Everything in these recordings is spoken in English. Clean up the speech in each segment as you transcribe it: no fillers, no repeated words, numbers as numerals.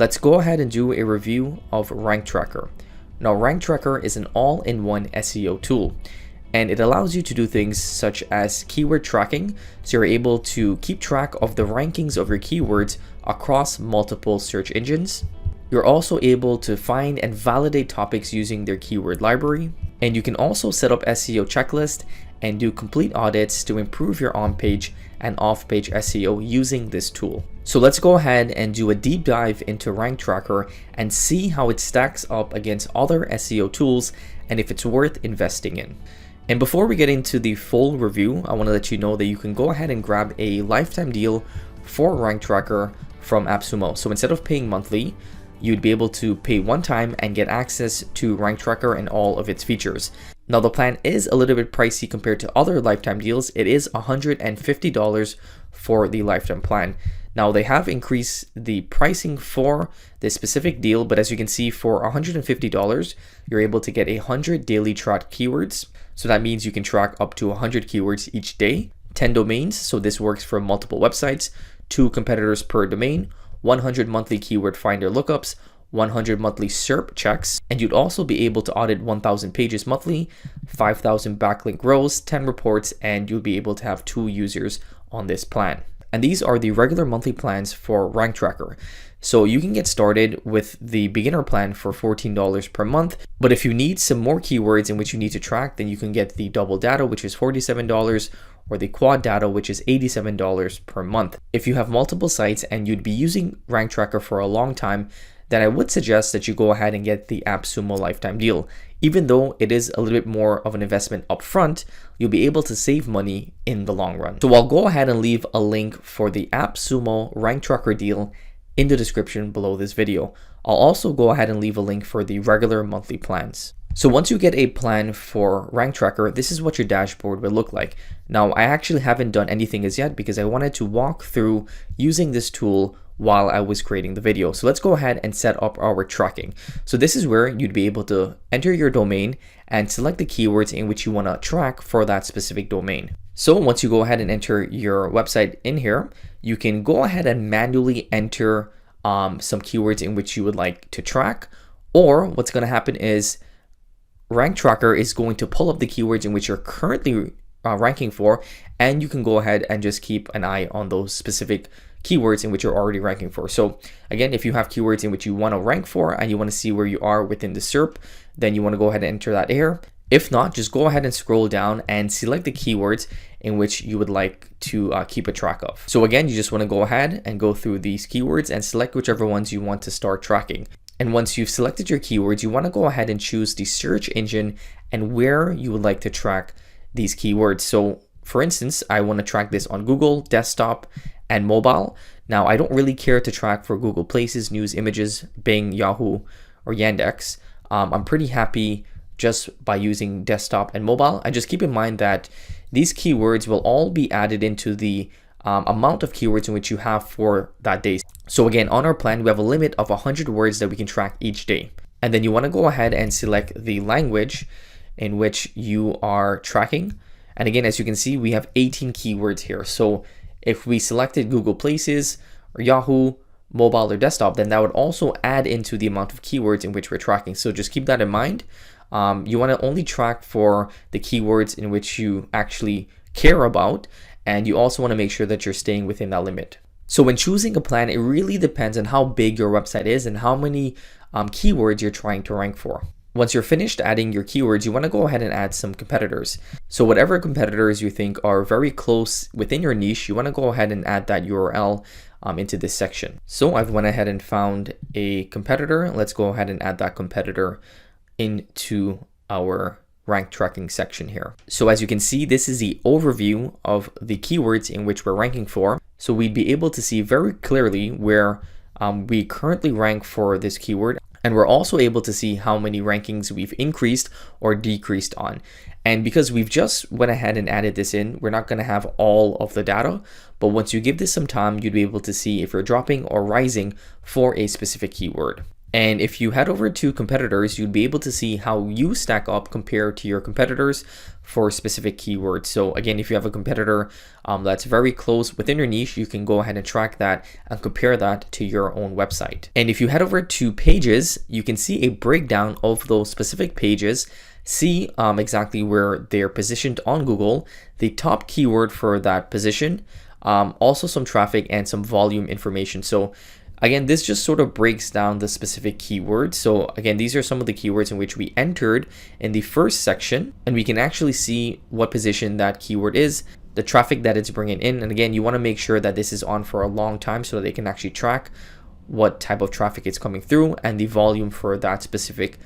Let's go ahead and do a review of Ranktracker. Now, Ranktracker is an all-in-one SEO tool, and it allows you to do things such as keyword tracking, so you're able to keep track of the rankings of your keywords across multiple search engines. You're also able to find and validate topics using their keyword library, and you can also set up SEO Checklist and do complete audits to improve your on-page and off-page SEO using this tool. So let's go ahead and do a deep dive into Ranktracker and see how it stacks up against other SEO tools and if it's worth investing in. And before we get into the full review, I want to let you know that you can go ahead and grab a lifetime deal for Ranktracker from AppSumo. So instead of paying monthly, you'd be able to pay one time and get access to Ranktracker and all of its features. Now, the plan is a little bit pricey compared to other lifetime deals. It is $150 for the lifetime plan. Now, they have increased the pricing for this specific deal, but as you can see, for $150, you're able to get 100 daily tracked keywords. So that means you can track up to 100 keywords each day, 10 domains. So this works for multiple websites, 2 competitors per domain, 100 monthly keyword finder lookups, 100 monthly SERP checks, and you'd also be able to audit 1,000 pages monthly, 5,000 backlink rows, 10 reports, and you'll be able to have 2 users on this plan. And these are the regular monthly plans for Ranktracker. So you can get started with the beginner plan for $14 per month. But if you need some more keywords in which you need to track, then you can get the double data, which is $47, or the quad data, which is $87 per month. If you have multiple sites and you'd be using Ranktracker for a long time, then I would suggest that you go ahead and get the AppSumo lifetime deal. Even though it is a little bit more of an investment upfront, you'll be able to save money in the long run. So I'll go ahead and leave a link for the AppSumo Ranktracker deal in the description below this video. I'll also go ahead and leave a link for the regular monthly plans. So once you get a plan for Ranktracker, this is what your dashboard will look like. Now, I actually haven't done anything as yet because I wanted to walk through using this tool while I was creating the video. So let's go ahead and set up our tracking. So this is where you'd be able to enter your domain and select the keywords in which you want to track for that specific domain. So once you go ahead and enter your website in here, you can go ahead and manually enter some keywords in which you would like to track, or what's going to happen is Ranktracker is going to pull up the keywords in which you're currently ranking for, and you can go ahead and just keep an eye on those specific keywords in which you're already ranking for. So again, if you have keywords in which you want to rank for and you want to see where you are within the SERP, then you want to go ahead and enter that here. If not, just go ahead and scroll down and select the keywords in which you would like to keep a track of. So again, you just want to go ahead and go through these keywords and select whichever ones you want to start tracking. And once you've selected your keywords, you want to go ahead and choose the search engine and where you would like to track these keywords. So for instance, I want to track this on Google, desktop, and mobile. Now, I don't really care to track for Google Places, News, Images, Bing, Yahoo, or Yandex. I'm pretty happy just by using desktop and mobile. And just keep in mind that these keywords will all be added into the amount of keywords in which you have for that day. So again, on our plan, we have a limit of 100 words that we can track each day. And then you want to go ahead and select the language in which you are tracking. And again, as you can see, we have 18 keywords here. So if we selected Google Places or Yahoo, mobile or desktop, then that would also add into the amount of keywords in which we're tracking. So just keep that in mind. You want to only track for the keywords in which you actually care about, and you also want to make sure that you're staying within that limit. So when choosing a plan, it really depends on how big your website is and how many keywords you're trying to rank for. Once you're finished adding your keywords, you want to go ahead and add some competitors. So whatever competitors you think are very close within your niche, you want to go ahead and add that URL into this section. So I've went ahead and found a competitor. Let's go ahead and add that competitor into our rank tracking section here. So as you can see, this is the overview of the keywords in which we're ranking for. So we'd be able to see very clearly where we currently rank for this keyword. And we're also able to see how many rankings we've increased or decreased on. And because we've just went ahead and added this in, we're not going to have all of the data. But once you give this some time, you'd be able to see if you're dropping or rising for a specific keyword. And if you head over to competitors, you'd be able to see how you stack up compared to your competitors for specific keywords. So again, if you have a competitor that's very close within your niche, you can go ahead and track that and compare that to your own website. And if you head over to pages, you can see a breakdown of those specific pages, see exactly where they're positioned on Google, the top keyword for that position, also some traffic and some volume information. So again, this just sort of breaks down the specific keywords. So again, these are some of the keywords in which we entered in the first section, and we can actually see what position that keyword is, the traffic that it's bringing in. And again, you want to make sure that this is on for a long time so that they can actually track what type of traffic is coming through and the volume for that specific.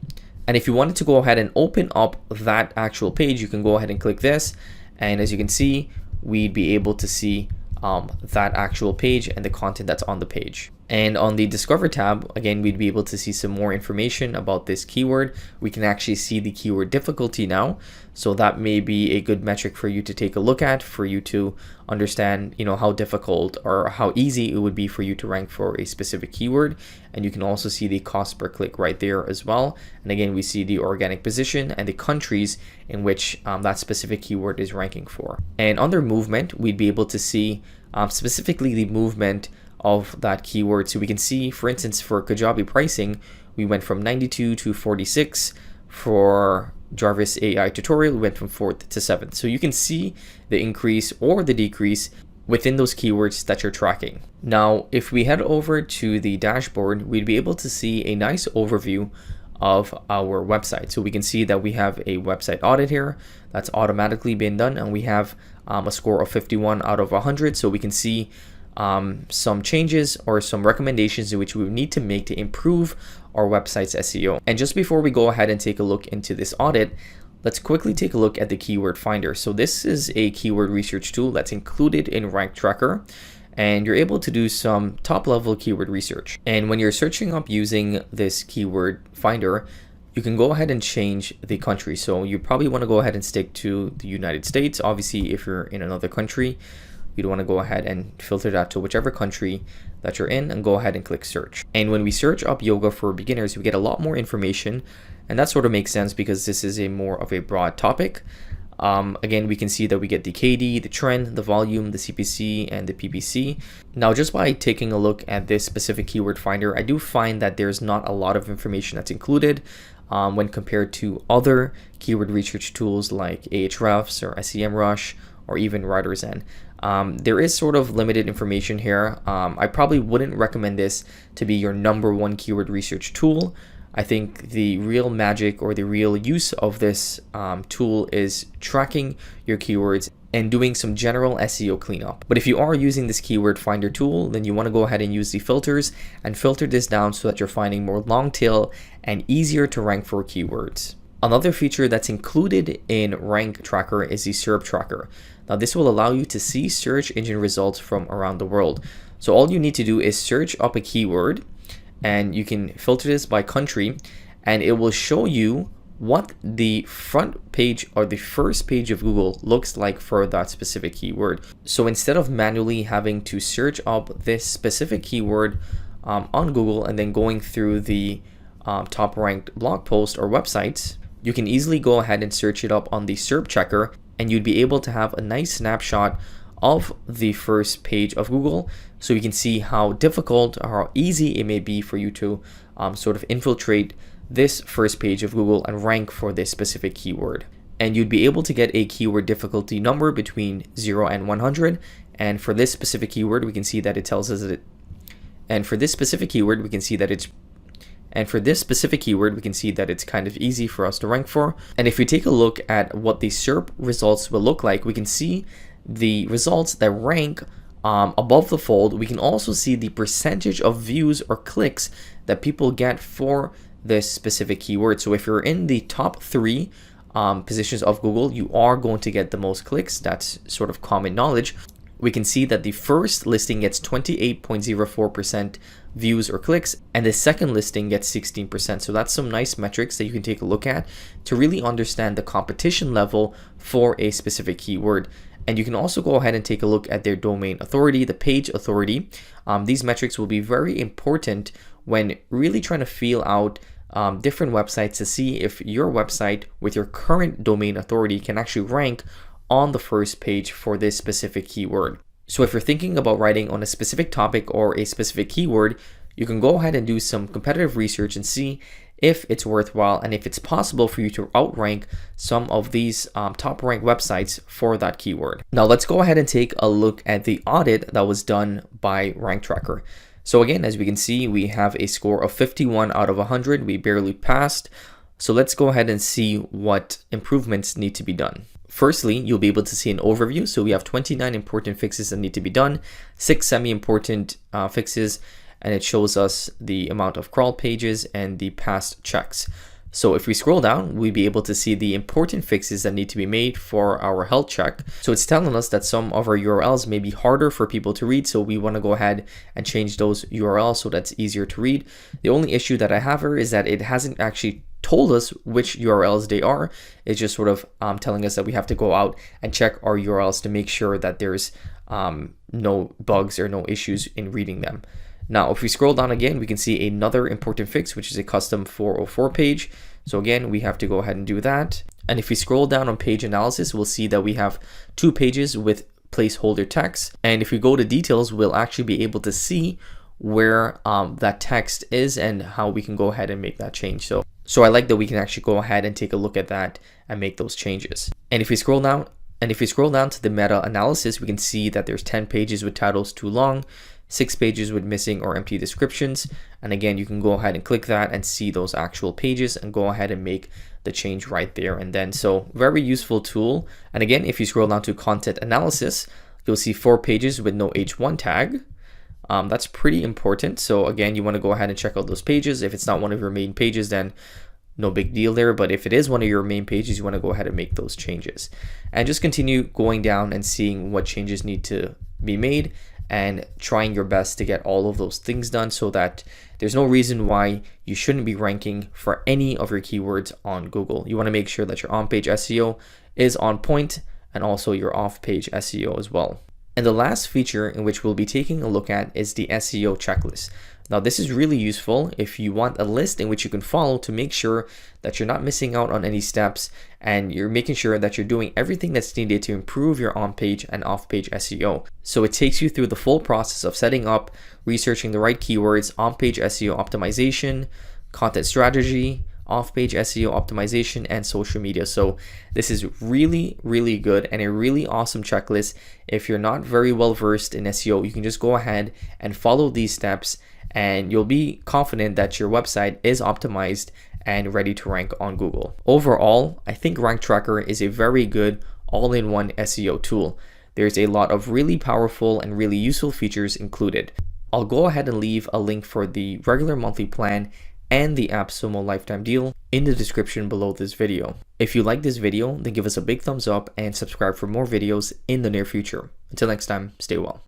And if you wanted to go ahead and open up that actual page, you can go ahead and click this. And as you can see, we'd be able to see that actual page and the content that's on the page. And on the Discover tab, again, we'd be able to see some more information about this keyword. We can actually see the keyword difficulty now. So that may be a good metric for you to take a look at, for you to understand, how difficult or how easy it would be for you to rank for a specific keyword. And you can also see the cost per click right there as well. And again, we see the organic position and the countries in which that specific keyword is ranking for. And under movement, we'd be able to see specifically the movement of that keyword. So we can see, for instance, for Kajabi pricing, we went from 92 to 46. For Jarvis AI tutorial, we went from 4th to 7th. So you can see the increase or the decrease within those keywords that you're tracking. Now, if we head over to the dashboard, we'd be able to see a nice overview of our website. So we can see that we have a website audit here that's automatically been done, and we have a score of 51 out of 100. So we can see some changes or some recommendations in which we would need to make to improve our website's SEO. And just before we go ahead and take a look into this audit, let's quickly take a look at the keyword finder. So this is a keyword research tool that's included in Ranktracker, and you're able to do some top-level keyword research. And when you're searching up using this keyword finder, you can go ahead and change the country. So you probably want to go ahead and stick to the United States. Obviously, if you're in another country, you'd want to go ahead and filter that to whichever country that you're in and go ahead and click search. And when we search up yoga for beginners, we get a lot more information, and that sort of makes sense because this is a more of a broad topic. Again, we can see that we get the KD, the trend, the volume, the CPC, and the PPC. Now, just by taking a look at this specific keyword finder, I do find that there's not a lot of information that's included when compared to other keyword research tools like Ahrefs or SEMrush or even Writerzen. There is sort of limited information here. I probably wouldn't recommend this to be your #1 keyword research tool. I think the real magic or the real use of this tool is tracking your keywords and doing some general SEO cleanup. But if you are using this keyword finder tool, then you want to go ahead and use the filters and filter this down so that you're finding more long tail and easier to rank for keywords. Another feature that's included in Ranktracker is the SERP tracker. Now, this will allow you to see search engine results from around the world. So all you need to do is search up a keyword, and you can filter this by country, and it will show you what the front page or the first page of Google looks like for that specific keyword. So instead of manually having to search up this specific keyword on Google and then going through the top ranked blog posts or websites, you can easily go ahead and search it up on the SERP checker, and you'd be able to have a nice snapshot of the first page of Google, so you can see how difficult or how easy it may be for you to sort of infiltrate this first page of Google and rank for this specific keyword. And you'd be able to get a keyword difficulty number between 0 and 100. And for this specific keyword, we can see that it tells us that it's kind of easy for us to rank for. And if we take a look at what the SERP results will look like, we can see the results that rank above the fold. We can also see the percentage of views or clicks that people get for this specific keyword. So if you're in the top 3 positions of Google, you are going to get the most clicks. That's sort of common knowledge. We can see that the first listing gets 28.04% views or clicks, and the second listing gets 16%. So that's some nice metrics that you can take a look at to really understand the competition level for a specific keyword. And you can also go ahead and take a look at their domain authority, the page authority. These metrics will be very important when really trying to feel out different websites to see if your website with your current domain authority can actually rank on the first page for this specific keyword. So if you're thinking about writing on a specific topic or a specific keyword, you can go ahead and do some competitive research and see if it's worthwhile and if it's possible for you to outrank some of these top ranked websites for that keyword. Now let's go ahead and take a look at the audit that was done by Ranktracker. So again, as we can see, we have a score of 51 out of 100. We barely passed. So let's go ahead and see what improvements need to be done. Firstly, you'll be able to see an overview. So we have 29 important fixes that need to be done, 6 semi-important fixes, and it shows us the amount of crawl pages and the past checks. So if we scroll down, we'll be able to see the important fixes that need to be made for our health check. So it's telling us that some of our URLs may be harder for people to read. So we want to go ahead and change those URLs so that's easier to read. The only issue that I have here is that it hasn't actually told us which URLs they are. It's just sort of telling us that we have to go out and check our URLs to make sure that there's no bugs or no issues in reading them. Now, if we scroll down again, we can see another important fix, which is a custom 404 page. So again, we have to go ahead and do that. And if we scroll down on page analysis, we'll see that we have 2 pages with placeholder text. And if we go to details, we'll actually be able to see where that text is and how we can go ahead and make that change. So I like that we can actually go ahead and take a look at that and make those changes. And if we scroll down to the meta analysis, we can see that there's 10 pages with titles too long, 6 pages with missing or empty descriptions. And again, you can go ahead and click that and see those actual pages and go ahead and make the change right there and then. So very useful tool. And again, if you scroll down to content analysis, you'll see 4 pages with no H1 tag. That's pretty important. So again, you want to go ahead and check out those pages. If it's not one of your main pages, then no big deal there. But if it is one of your main pages, you want to go ahead and make those changes and just continue going down and seeing what changes need to be made and trying your best to get all of those things done so that there's no reason why you shouldn't be ranking for any of your keywords on Google. You want to make sure that your on-page SEO is on point and also your off-page SEO as well. And the last feature in which we'll be taking a look at is the SEO checklist. Now, this is really useful if you want a list in which you can follow to make sure that you're not missing out on any steps and you're making sure that you're doing everything that's needed to improve your on-page and off-page SEO. So it takes you through the full process of setting up, researching the right keywords, on-page SEO optimization, content strategy, off-page SEO optimization, and social media. So this is really, really good and a really awesome checklist. If you're not very well versed in SEO, you can just go ahead and follow these steps and you'll be confident that your website is optimized and ready to rank on Google. Overall, I think Ranktracker is a very good all-in-one SEO tool. There's a lot of really powerful and really useful features included. I'll go ahead and leave a link for the regular monthly plan and the AppSumo lifetime deal in the description below this video. If you like this video, then give us a big thumbs up and subscribe for more videos in the near future. Until next time, stay well.